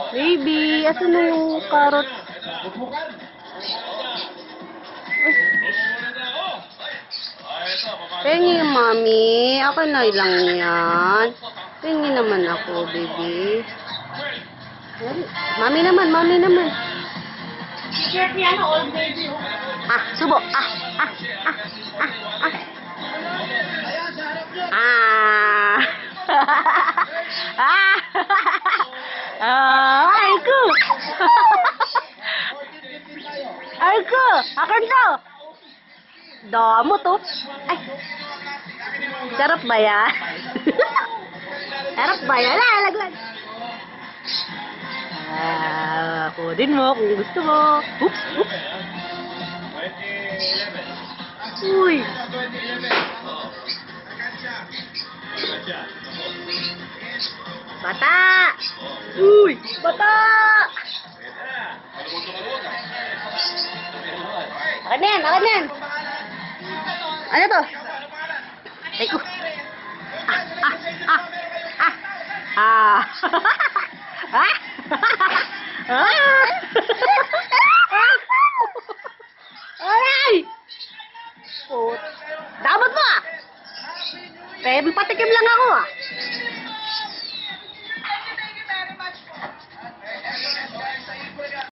Baby, asan na yung carrot? Pengi, mami. Ako na lang yan. Pengi naman ako, baby. Mami naman, mami naman. Shirt niya na old baby. Ah, subo. Ah. Ah. Ah, ay ko. Ay ko, akin to. Damo to. Ay. Sarap ba yan? Sarap ba yan? Laglag. Ah, kunin mo kung gusto mo. Oops, oops. Uy. Bata. Uy, bata. Akin yan, akin yan. Ano to? Ay ko. Ah. Ah. Aray! Damot mo ah! Patikim lang ako ah!